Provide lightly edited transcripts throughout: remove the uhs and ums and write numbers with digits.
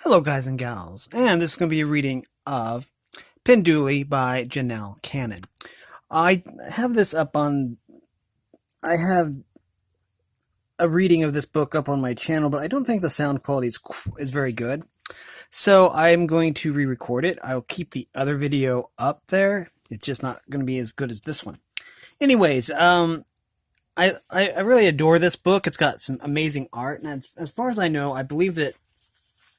Hello guys and gals, and this is going to be a reading of Pinduli by Janell Cannon. I have this up on, I have a reading of this book up on my channel, but I don't think the sound quality is very good. So I'm going to re-record it. I'll keep the other video up there. It's just not going to be as good as this one. Anyways, I really adore this book. It's got some amazing art, and as far as I know, I believe that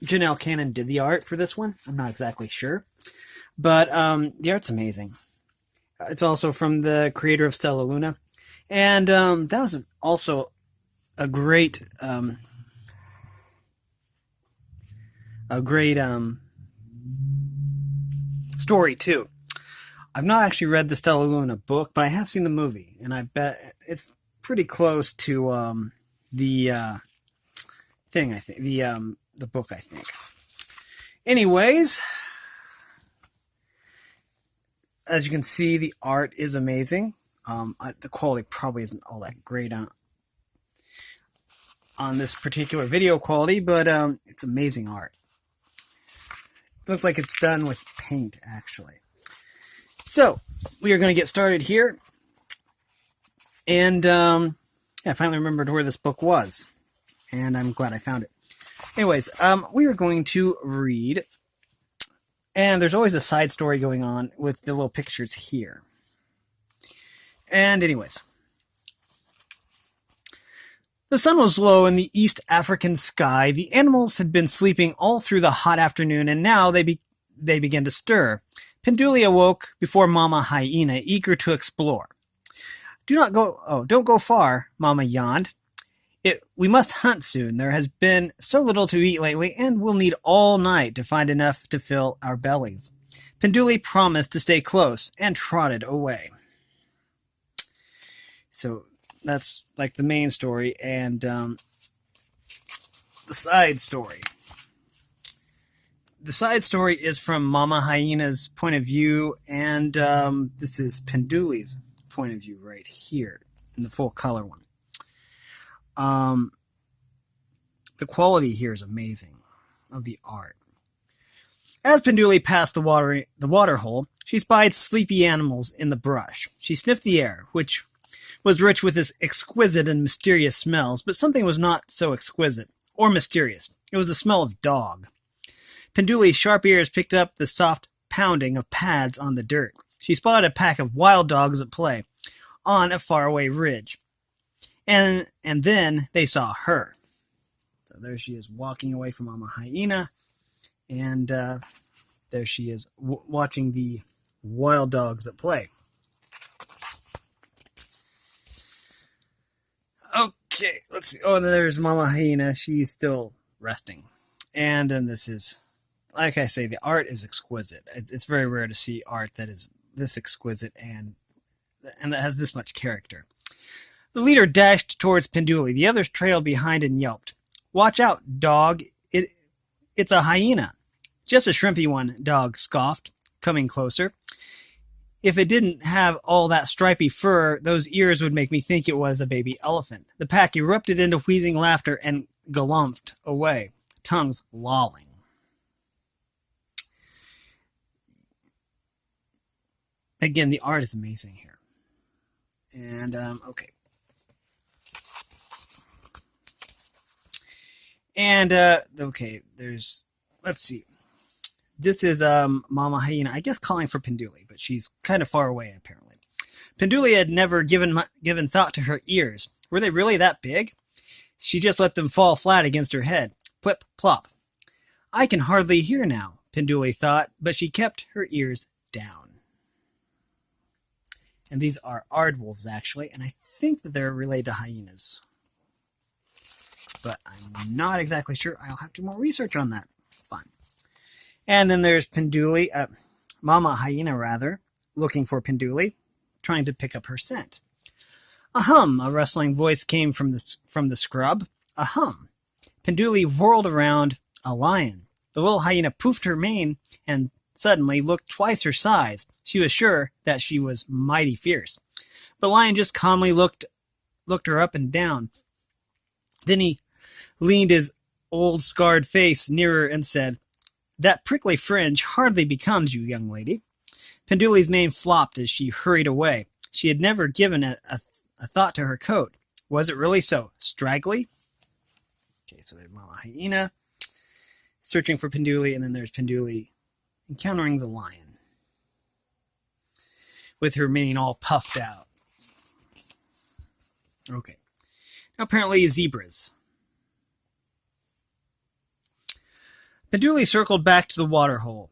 Janell Cannon did the art for this one. I'm not exactly sure. But the art's amazing. It's also from the creator of Stella Luna. And that was also a great story, too. I've not actually read the Stella Luna book, but I have seen the movie. And I bet it's pretty close to the thing, I think. The book, I think. Anyways, as you can see, the art is amazing. The quality probably isn't all that great on this particular video quality, but it's amazing art. It looks like it's done with paint, actually. So, we are going to get started here. And, yeah, I finally remembered where this book was. And I'm glad I found it. Anyways, we are going to read, and there's always a side story going on with the little pictures here. And anyways, the sun was low in the East African sky. The animals had been sleeping all through the hot afternoon, and now they began to stir. Pinduli awoke before Mama Hyena, eager to explore. Don't go far, Mama yawned. We must hunt soon. There has been so little to eat lately, and we'll need all night to find enough to fill our bellies. Pinduli promised to stay close and trotted away. So that's like the main story and the side story. The side story is from Mama Hyena's point of view, and this is Pinduli's point of view right here in the full color one. The quality here is amazing of the art. As Pinduli passed the water hole, she spied sleepy animals in the brush. She sniffed the air, which was rich with its exquisite and mysterious smells, but something was not so exquisite or mysterious. It was the smell of dog. Pinduli's sharp ears picked up the soft pounding of pads on the dirt. She spotted a pack of wild dogs at play on a faraway ridge. And then they saw her. So there she is walking away from Mama Hyena. And there she is watching the wild dogs at play. Okay, let's see. Oh, there's Mama Hyena. She's still resting. And then this is, like I say, the art is exquisite. It's very rare to see art that is this exquisite and that has this much character. The leader dashed towards Pinduli. The others trailed behind and yelped. Watch out, dog. It's a hyena. Just a shrimpy one, dog scoffed, coming closer. If it didn't have all that stripy fur, those ears would make me think it was a baby elephant. The pack erupted into wheezing laughter and galumphed away, tongues lolling. Again, the art is amazing here. And, okay. And, okay, let's see. This is Mama Hyena, I guess calling for Pinduli, but she's kind of far away, apparently. Pinduli had never given thought to her ears. Were they really that big? She just let them fall flat against her head. Plip, plop. I can hardly hear now, Pinduli thought, but she kept her ears down. And these are Aard Wolves, actually, and I think that they're related to hyenas. But I'm not exactly sure. I'll have to do more research on that. Fine. And then there's Pinduli, Mama Hyena rather, looking for Pinduli, trying to pick up her scent. Ahum! A rustling voice came from the scrub. Ahum! Pinduli whirled around a lion. The little hyena poofed her mane and suddenly looked twice her size. She was sure that she was mighty fierce. But Lion just calmly looked her up and down. Then he leaned his old scarred face nearer and said, "That prickly fringe hardly becomes you, young lady." Pinduli's mane flopped as she hurried away. She had never given a thought to her coat. Was it really so straggly? Okay, so there's Mama Hyena searching for Pinduli, and then there's Pinduli encountering the lion with her mane all puffed out. Okay. Now apparently zebras. Pinduli circled back to the water hole,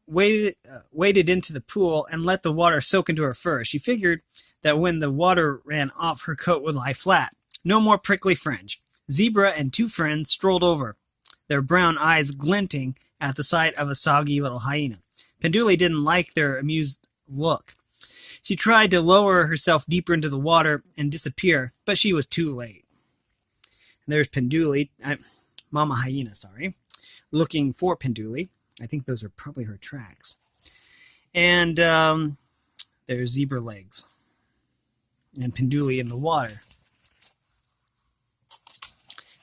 waded into the pool, and let the water soak into her fur. She figured that when the water ran off, her coat would lie flat. No more prickly fringe. Zebra and two friends strolled over, their brown eyes glinting at the sight of a soggy little hyena. Pinduli didn't like their amused look. She tried to lower herself deeper into the water and disappear, but she was too late. And there's Pinduli, Mama Hyena, looking for Pinduli. I think those are probably her tracks. And there's zebra legs and Pinduli in the water.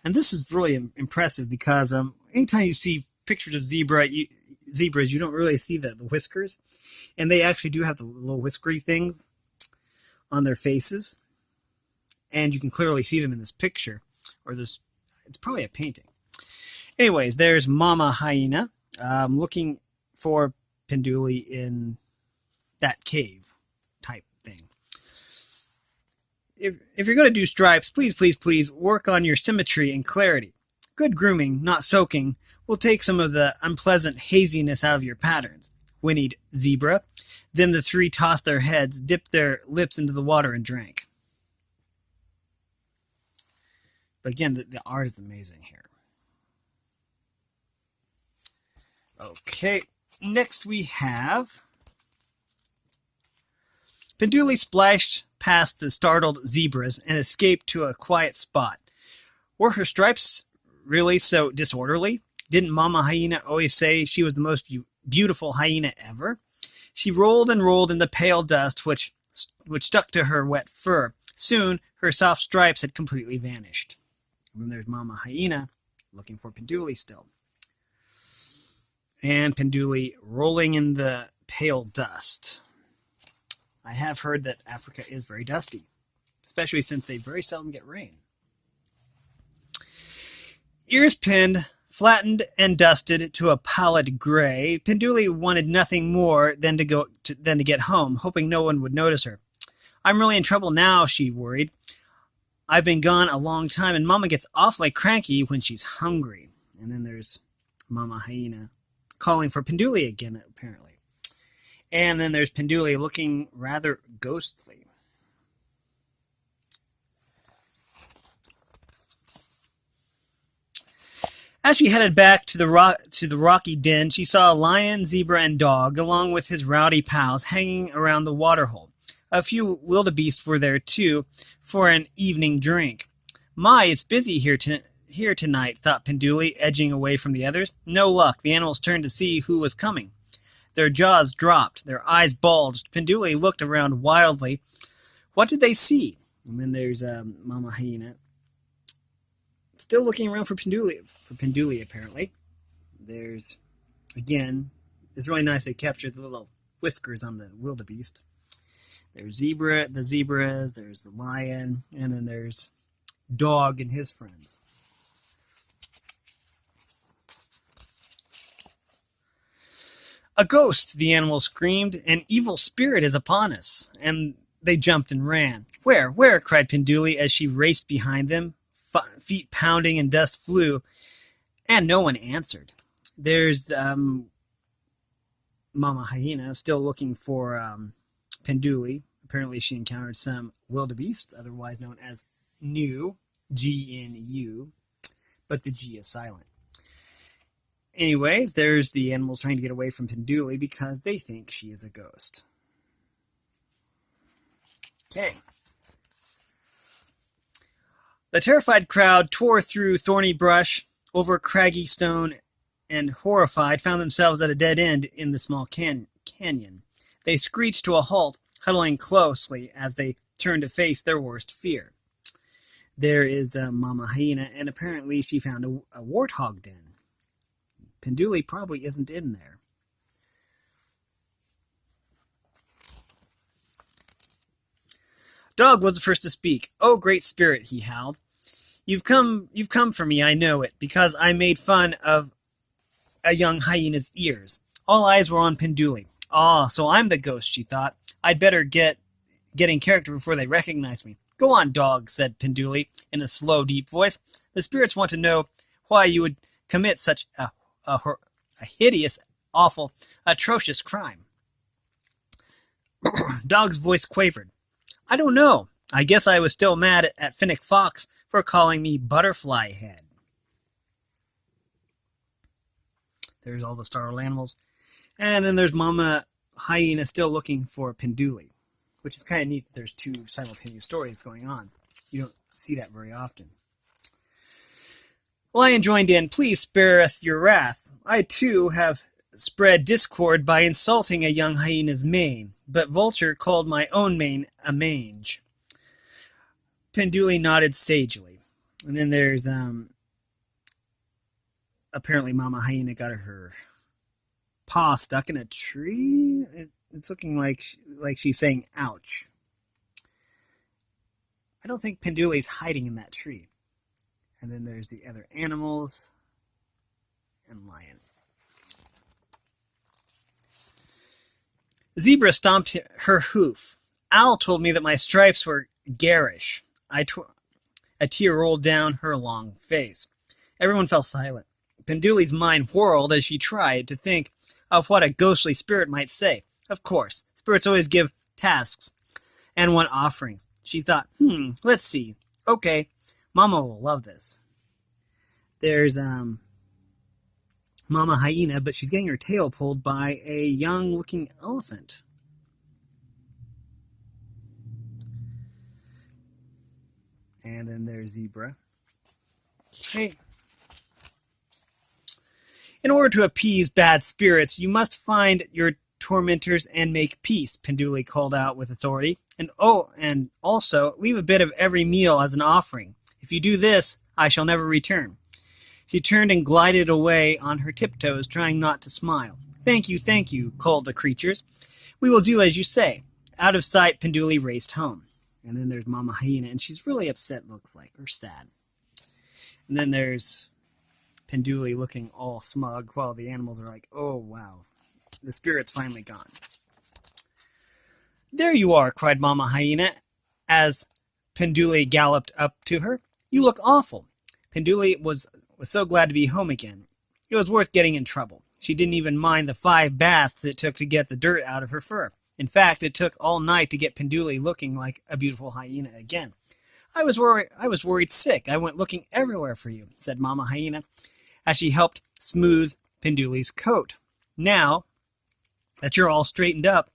And this is really impressive because anytime you see pictures of zebras, you don't really see the whiskers. And they actually do have the little whiskery things on their faces. And you can clearly see them in this picture. Or this, it's probably a painting. Anyways, there's Mama Hyena looking for Pinduli in that cave type thing. If you're going to do stripes, please work on your symmetry and clarity. Good grooming, not soaking, will take some of the unpleasant haziness out of your patterns, whinnied Zebra. Then the three tossed their heads, dipped their lips into the water, and drank. But again, the art is amazing here. Okay, next we have Pinduli splashed past the startled zebras and escaped to a quiet spot. Were her stripes really so disorderly? Didn't Mama Hyena always say she was the most beautiful hyena ever? She rolled and rolled in the pale dust which stuck to her wet fur. Soon, her soft stripes had completely vanished. And then there's Mama Hyena looking for Pinduli still. And Pinduli rolling in the pale dust. I have heard that Africa is very dusty, especially since they very seldom get rain. Ears pinned, flattened, and dusted to a pallid gray, Pinduli wanted nothing more than to get home, hoping no one would notice her. I'm really in trouble now, she worried. I've been gone a long time, and Mama gets awfully cranky when she's hungry. And then there's Mama Hyena calling for Pinduli again, apparently. And then there's Pinduli looking rather ghostly. As she headed back to the rocky den, she saw a lion, zebra, and dog, along with his rowdy pals, hanging around the waterhole. A few wildebeest were there, too, for an evening drink. My, it's busy here tonight, thought Pinduli, edging away from the others. No luck. The animals turned to see who was coming. Their jaws dropped. Their eyes bulged. Pinduli looked around wildly. What did they see? And then there's Mama Hyena, still looking around for Pinduli, apparently. There's, again, it's really nice they captured the little whiskers on the wildebeest. There's the zebras, there's the lion, and then there's dog and his friends. A ghost, the animal screamed. An evil spirit is upon us. And they jumped and ran. Where? Where? Cried Pinduli as she raced behind them. Feet pounding and dust flew. And no one answered. There's Mama Hyena still looking for Pinduli. Apparently she encountered some wildebeest, otherwise known as Gnu, G-N-U, but the G is silent. Anyways, there's the animals trying to get away from Pinduli because they think she is a ghost. Okay. The terrified crowd tore through thorny brush, over craggy stone, and horrified found themselves at a dead end in the small canyon. They screeched to a halt, huddling closely as they turned to face their worst fear. There is Mama Hyena, and apparently she found a warthog den. Pinduli probably isn't in there. Dog was the first to speak. "Oh, great spirit," he howled. You've come for me, I know it, because I made fun of a young hyena's ears." All eyes were on Pinduli. "Ah, so I'm the ghost," she thought. "I'd better get in character before they recognize me." "Go on, dog," said Pinduli in a slow, deep voice. "The spirits want to know why you would commit such a hideous, awful, atrocious crime." Dog's voice quavered. "I don't know. I guess I was still mad at Finnick Fox for calling me Butterfly Head." There's all the startled animals. And then there's Mama Hyena still looking for Pinduli, which is kind of neat that there's two simultaneous stories going on. You don't see that very often. Lion joined in. "Please spare us your wrath. I, too, have spread discord by insulting a young hyena's mane, but Vulture called my own mane a mange." Pinduli nodded sagely. And then there's, apparently Mama Hyena got her paw stuck in a tree. It's looking like she's saying ouch. I don't think Pinduli's hiding in that tree. And then there's the other animals and lion. Zebra stomped her hoof. Owl told me that my stripes were garish. A tear rolled down her long face. Everyone fell silent. Pinduli's mind whirled as she tried to think of what a ghostly spirit might say. Of course, spirits always give tasks and want offerings. She thought, let's see. Okay, Mama will love this. There's Mama Hyena, but she's getting her tail pulled by a young-looking elephant. And then there's Zebra. Okay. "In order to appease bad spirits, you must find your tormentors and make peace," Pinduli called out with authority. And also, leave a bit of every meal as an offering. If you do this, I shall never return." She turned and glided away on her tiptoes, trying not to smile. Thank you, called the creatures. "We will do as you say." Out of sight, Pinduli raced home. And then there's Mama Hyena, and she's really upset, looks like, or sad. And then there's Pinduli looking all smug while the animals are like, "Oh, wow, the spirit's finally gone." "There you are," cried Mama Hyena as Pinduli galloped up to her. "You look awful." Pinduli was so glad to be home again. It was worth getting in trouble. She didn't even mind the 5 baths it took to get the dirt out of her fur. In fact, it took all night to get Pinduli looking like a beautiful hyena again. I was worried sick. I went looking everywhere for you," said Mama Hyena, as she helped smooth Pinduli's coat. "Now that you're all straightened up,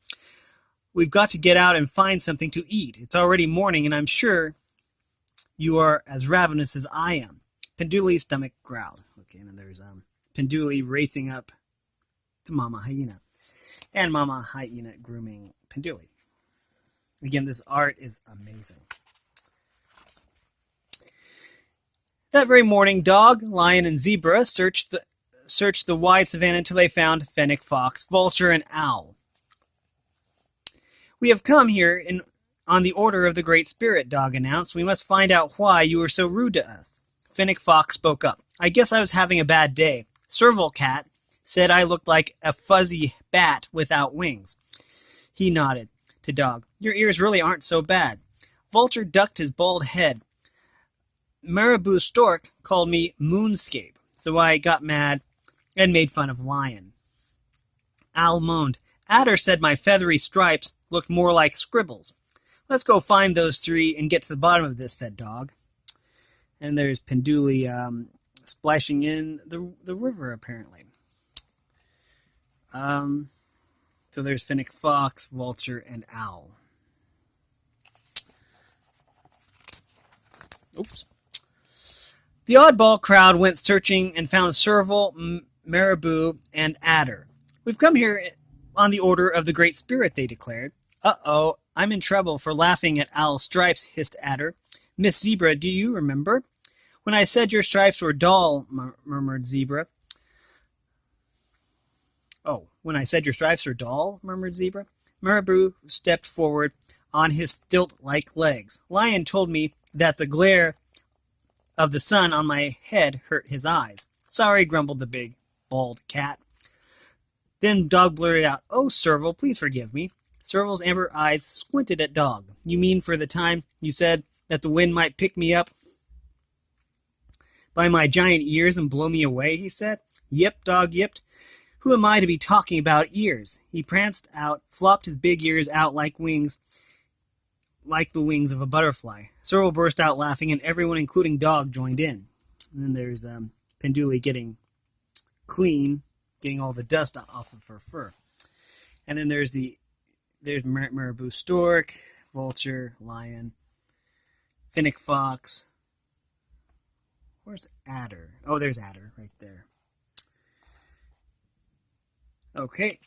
we've got to get out and find something to eat. It's already morning, and I'm sure you are as ravenous as I am." Pinduli's stomach growled. Okay, and then there's Pinduli racing up to Mama Hyena, and Mama Hyena grooming Pinduli. Again, this art is amazing. That very morning, Dog, Lion, and Zebra searched the wide savannah until they found Finnick Fox, Vulture, and Owl. "We have come here on the order of the Great Spirit," Dog announced. "We must find out why you were so rude to us." Finnick Fox spoke up. "I guess I was having a bad day. Serval Cat said I looked like a fuzzy bat without wings." He nodded to Dog. "Your ears really aren't so bad." Vulture ducked his bald head. "Marabou Stork called me Moonscape, so I got mad and made fun of Lion." Owl moaned. "Adder said my feathery stripes looked more like scribbles." "Let's go find those 3 and get to the bottom of this," said Dog. And there's Pinduli splashing in the river, apparently. So there's Finnick Fox, Vulture, and Owl. Oops. The oddball crowd went searching and found Serval, Marabou, and Adder. "We've come here on the order of the Great Spirit," they declared. "Uh-oh, I'm in trouble for laughing at Owl's stripes," hissed Adder. Miss Zebra, do you remember? When I said your stripes were dull, murmured Zebra. Oh, when I said your stripes were dull, murmured Zebra. Marabou stepped forward on his stilt-like legs. Lion told me that the glare of the sun on my head hurt his eyes. Sorry, grumbled the big, bald cat. Then Dog blurted out, Oh, Serval, please forgive me. Serval's amber eyes squinted at Dog. You mean for the time you said that the wind might pick me up by my giant ears and blow me away, he said. Yip, Dog yipped. Who am I to be talking about ears? He pranced out, flopped his big ears out like wings, like the wings of a butterfly. Serval burst out laughing, and everyone, including Dog, joined in. And then there's Pinduli getting clean, getting all the dust off of her fur. And then there's Marabou stork, vulture, lion, finnick fox. Where's adder? Oh, there's adder right there. Okay.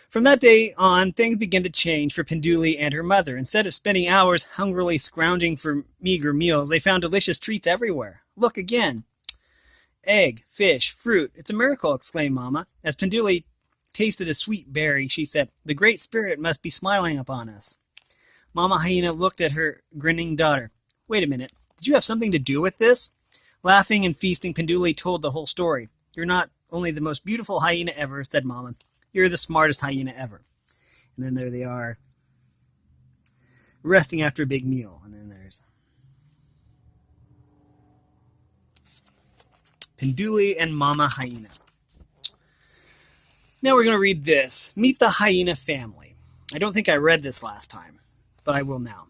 From that day on, things began to change for Pinduli and her mother. Instead of spending hours hungrily scrounging for meager meals, they found delicious treats everywhere. Look again. Egg, fish, fruit. It's a miracle, exclaimed Mama. As Pinduli tasted a sweet berry, she said, The Great Spirit must be smiling upon us. Mama Hyena looked at her grinning daughter. Wait a minute. Did you have something to do with this? Laughing and feasting, Pinduli told the whole story. You're not only the most beautiful hyena ever, said Mama. You're the smartest hyena ever. And then there they are, resting after a big meal. And then there's Pinduli and Mama Hyena. Now we're going to read this. Meet the hyena family. I don't think I read this last time, but I will now.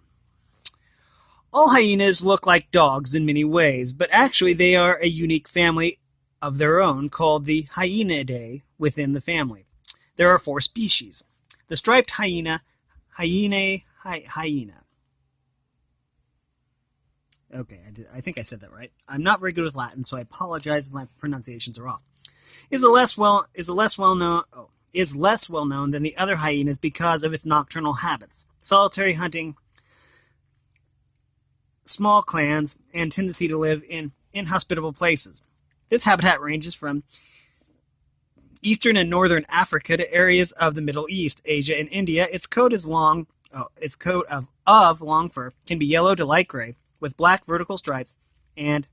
All hyenas look like dogs in many ways, but actually they are a unique family of their own called the Hyenidae within the family. There are 4 species. The striped hyena, hyena. Okay, I think I said that right. I'm not very good with Latin, so I apologize if my pronunciations are off. Is less well known than the other hyenas because of its nocturnal habits, solitary hunting, small clans, and tendency to live in inhospitable places. This habitat ranges from eastern and northern Africa to areas of the Middle East, Asia, and India. Its coat is long. Its coat of long fur can be yellow to light gray with black vertical stripes, and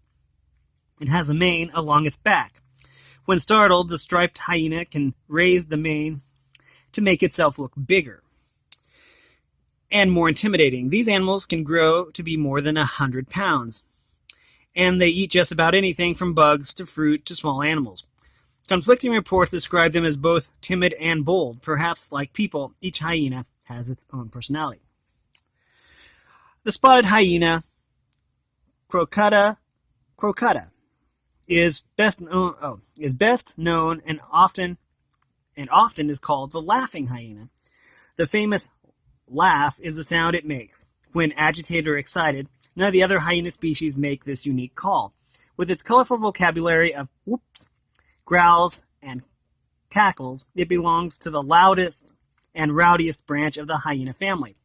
it has a mane along its back. When startled, the striped hyena can raise the mane to make itself look bigger and more intimidating. These animals can grow to be more than 100 pounds, and they eat just about anything from bugs to fruit to small animals. Conflicting reports describe them as both timid and bold. Perhaps, like people, each hyena has its own personality. The spotted hyena, Crocutta, is best known and often is called the laughing hyena. The famous laugh is the sound it makes. When agitated or excited, none of the other hyena species make this unique call. With its colorful vocabulary of whoops, growls, and cackles, it belongs to the loudest and rowdiest branch of the hyena family.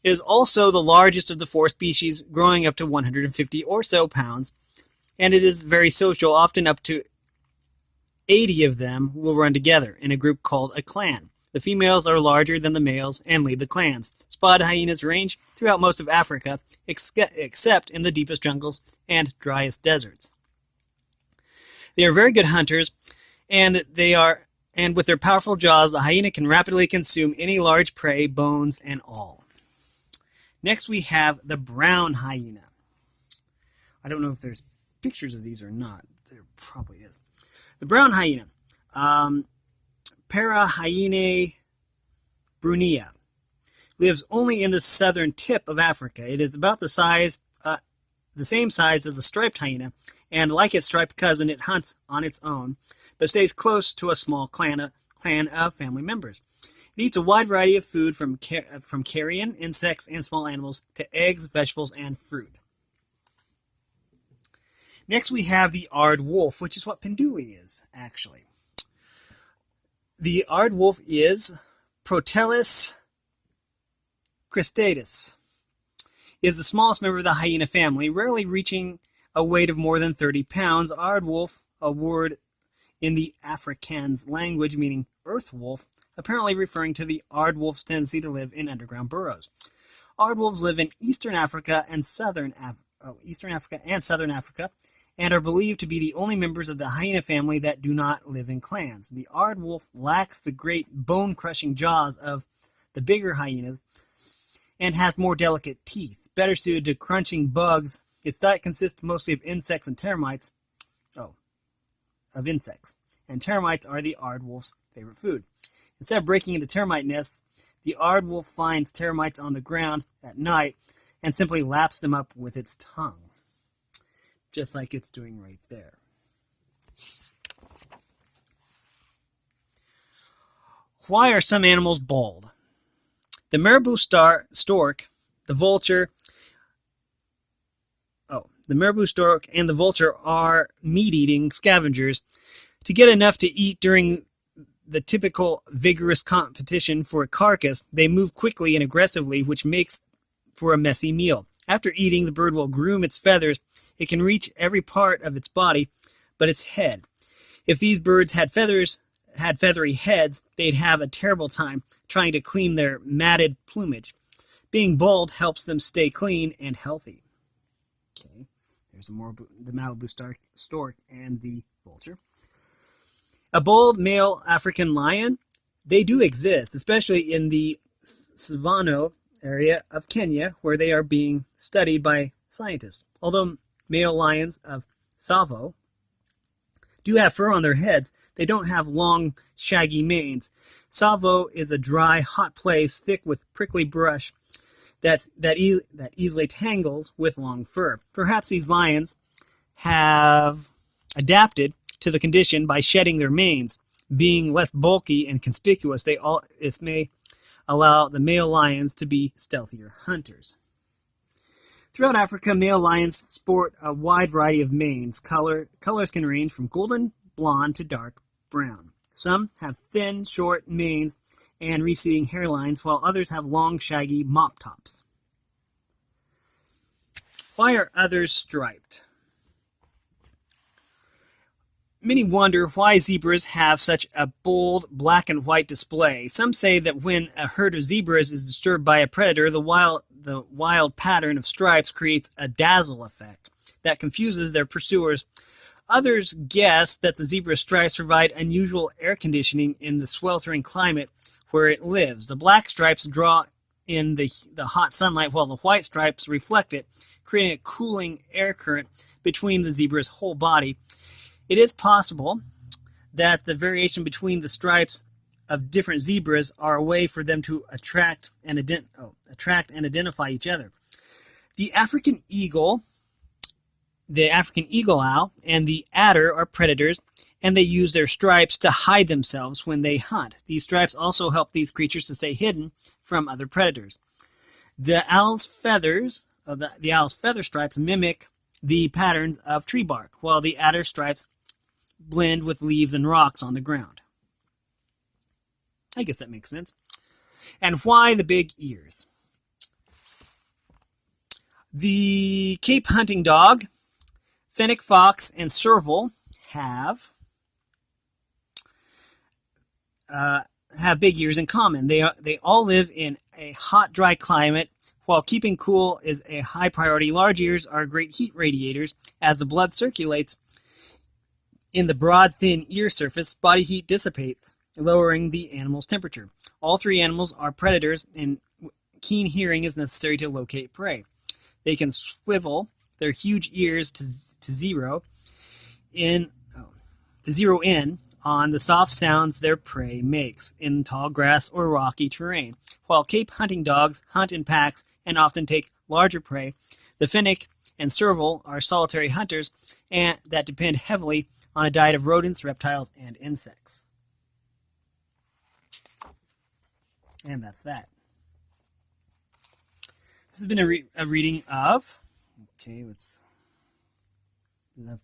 It is also the largest of the 4 species, growing up to 150 or so pounds, and it is very social. Often up to 80 of them will run together in a group called a clan. The females are larger than the males and lead the clans. Spotted hyenas range throughout most of Africa, except in the deepest jungles and driest deserts. They are very good hunters, and with their powerful jaws, the hyena can rapidly consume any large prey, bones and all. Next we have the brown hyena. I don't know if there's pictures of these or not. There probably is. The brown hyena. Parahyena brunea, lives only in the southern tip of Africa. It is about the same size as a striped hyena, and like its striped cousin, it hunts on its own, but stays close to a small clan of family members. It eats a wide variety of food from carrion, insects, and small animals to eggs, vegetables, and fruit. Next we have the Aard Wolf, which is what Pinduli is, actually. The Aard Wolf is Protellus cristatus is the smallest member of the hyena family, rarely reaching a weight of more than 30 pounds. Aard Wolf, a word in the Afrikaans language meaning earth wolf, apparently referring to the Aard Wolf's tendency to live in underground burrows. Aard wolves live in Eastern Africa and Southern Africa, and are believed to be the only members of the hyena family that do not live in clans. The Aard wolf lacks the great bone-crushing jaws of the bigger hyenas and has more delicate teeth, better suited to crunching bugs. Its diet consists mostly of insects and termites. And termites are the Aard wolf's favorite food. Instead of breaking into termite nests, the Aard wolf finds termites on the ground at night and simply laps them up with its tongue, just like it's doing right there. Why are some animals bald? The marabou stork, the vulture, the marabou stork and the vulture are meat-eating scavengers. To get enough to eat during the typical vigorous competition for a carcass, they move quickly and aggressively, which makes for a messy meal. After eating, the bird will groom its feathers. It can reach every part of its body, but its head. If these birds had feathery heads, they'd have a terrible time trying to clean their matted plumage. Being bald helps them stay clean and healthy. Okay, there's the Malibu stork and the vulture. A bald male African lion, they do exist, especially in the Savannah area of Kenya, where they are being studied by scientists. Although male lions of Tsavo do have fur on their heads, they don't have long, shaggy manes. Tsavo is a dry, hot place thick with prickly brush that easily tangles with long fur. Perhaps these lions have adapted to the condition by shedding their manes. Being less bulky and conspicuous, this may allow the male lions to be stealthier hunters. Throughout Africa, male lions sport a wide variety of manes. Colors can range from golden blonde to dark brown. Some have thin, short manes and receding hairlines, while others have long, shaggy mop tops. Why are others striped? Many wonder why zebras have such a bold black and white display. Some say that when a herd of zebras is disturbed by a predator, the wild pattern of stripes creates a dazzle effect that confuses their pursuers. Others guess that the zebra stripes provide unusual air conditioning in the sweltering climate where it lives. The black stripes draw in the hot sunlight, while the white stripes reflect it, creating a cooling air current between the zebra's whole body. It is possible that the variation between the stripes of different zebras are a way for them to attract and identify each other. The African eagle owl, and the adder are predators, and they use their stripes to hide themselves when they hunt. These stripes also help these creatures to stay hidden from other predators. The owl's feather stripes mimic the patterns of tree bark, while the adder stripes blend with leaves and rocks on the ground. I guess that makes sense. And why the big ears? The Cape hunting dog, fennec fox, and serval have big ears in common. They all live in a hot, dry climate. While keeping cool is a high priority, large ears are great heat radiators. As the blood circulates in the broad, thin ear surface, body heat dissipates, lowering the animal's temperature. All three animals are predators, and keen hearing is necessary to locate prey. They can swivel their huge ears to zero in on the soft sounds their prey makes in tall grass or rocky terrain. While Cape hunting dogs hunt in packs and often take larger prey, the fennec and serval are solitary hunters and that depend heavily on a diet of rodents, reptiles, and insects. And that's that. This has been a reading of, that's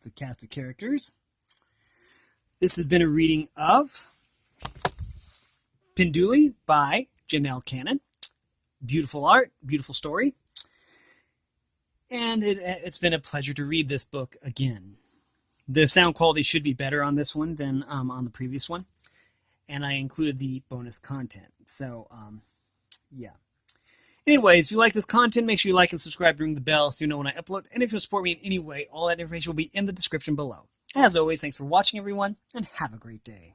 the cast of characters. This has been a reading of Pinduli by Janell Cannon. beautiful art, beautiful story, and it's been a pleasure to read this book again. The sound quality should be better on this one than on the previous one, and I included the bonus content. So, yeah. Anyways, if you like this content, make sure you like and subscribe, ring the bell so you know when I upload. And if you'll support me in any way, all that information will be in the description below. As always, thanks for watching, everyone, and have a great day.